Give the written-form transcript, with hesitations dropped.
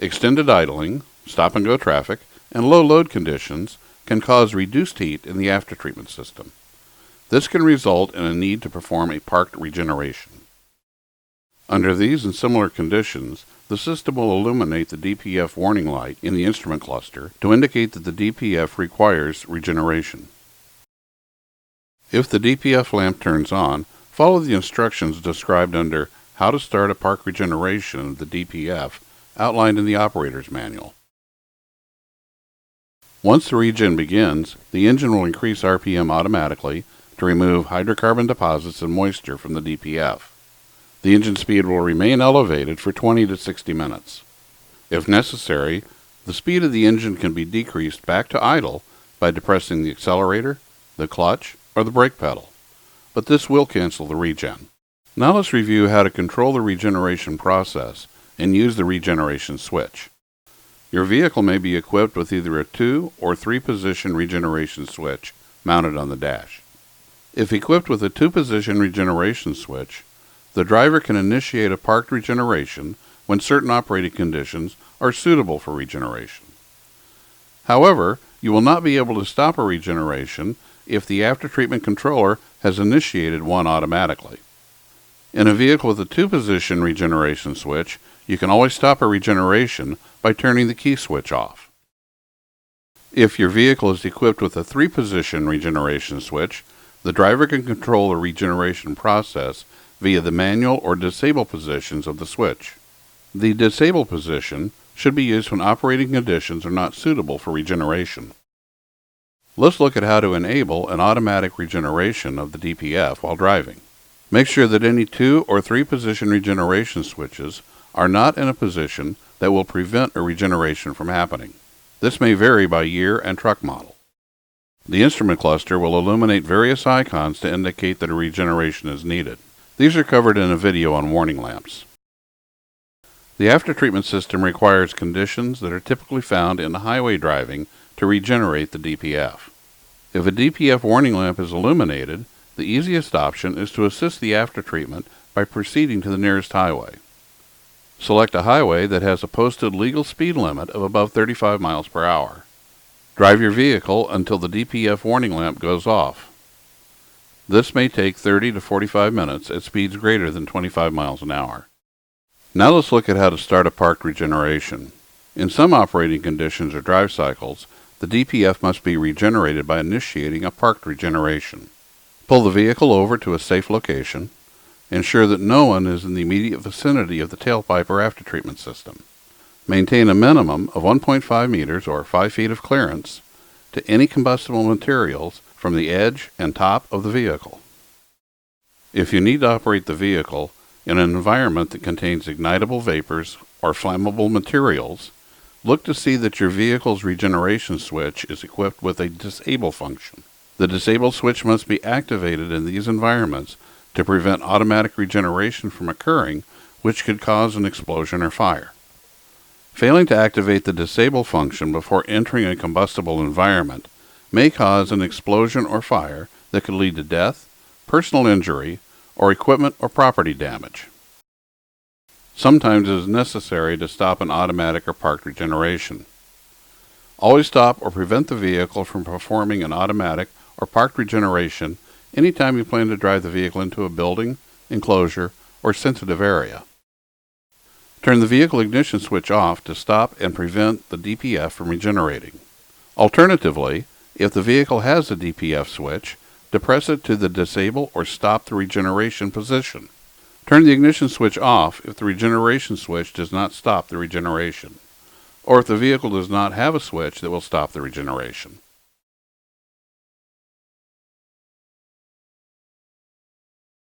Extended idling, stop-and-go traffic, and low load conditions can cause reduced heat in the aftertreatment system. This can result in a need to perform a parked regeneration. Under these and similar conditions, the system will illuminate the DPF warning light in the instrument cluster to indicate that the DPF requires regeneration. If the DPF lamp turns on, follow the instructions described under How to Start a Park Regeneration of the DPF outlined in the operator's manual. Once the regen begins, the engine will increase RPM automatically to remove hydrocarbon deposits and moisture from the DPF. The engine speed will remain elevated for 20 to 60 minutes. If necessary, the speed of the engine can be decreased back to idle by depressing the accelerator, the clutch, or the brake pedal, but this will cancel the regen. Now let's review how to control the regeneration process and use the regeneration switch. Your vehicle may be equipped with either a 2 or 3 position regeneration switch mounted on the dash. If equipped with a 2 position regeneration switch, the driver can initiate a parked regeneration when certain operating conditions are suitable for regeneration. However, you will not be able to stop a regeneration if the aftertreatment controller has initiated one automatically. In a vehicle with a 2 position regeneration switch, you can always stop a regeneration by turning the key switch off. If your vehicle is equipped with a 3 position regeneration switch, the driver can control the regeneration process via the manual or disable positions of the switch. The disable position should be used when operating conditions are not suitable for regeneration. Let's look at how to enable an automatic regeneration of the DPF while driving. Make sure that any 2 or 3 position regeneration switches are not in a position that will prevent a regeneration from happening. This may vary by year and truck model. The instrument cluster will illuminate various icons to indicate that a regeneration is needed. These are covered in a video on warning lamps. The aftertreatment system requires conditions that are typically found in highway driving to regenerate the DPF. If a DPF warning lamp is illuminated, the easiest option is to assist the aftertreatment by proceeding to the nearest highway. Select a highway that has a posted legal speed limit of above 35 miles per hour. Drive your vehicle until the DPF warning lamp goes off. This may take 30 to 45 minutes at speeds greater than 25 miles an hour. Now let's look at how to start a parked regeneration. In some operating conditions or drive cycles, the DPF must be regenerated by initiating a parked regeneration. Pull the vehicle over to a safe location. Ensure that no one is in the immediate vicinity of the tailpipe or aftertreatment system. Maintain a minimum of 1.5 meters or 5 feet of clearance to any combustible materials from the edge and top of the vehicle. If you need to operate the vehicle in an environment that contains ignitable vapors or flammable materials, look to see that your vehicle's regeneration switch is equipped with a disable function. The disable switch must be activated in these environments to prevent automatic regeneration from occurring, which could cause an explosion or fire. Failing to activate the disable function before entering a combustible environment may cause an explosion or fire that could lead to death, personal injury, or equipment or property damage. Sometimes it is necessary to stop an automatic or parked regeneration. Always stop or prevent the vehicle from performing an automatic or parked regeneration anytime you plan to drive the vehicle into a building, enclosure, or sensitive area. Turn the vehicle ignition switch off to stop and prevent the DPF from regenerating. Alternatively, if the vehicle has a DPF switch, depress it to the disable or stop the regeneration position. Turn the ignition switch off if the regeneration switch does not stop the regeneration, or if the vehicle does not have a switch that will stop the regeneration.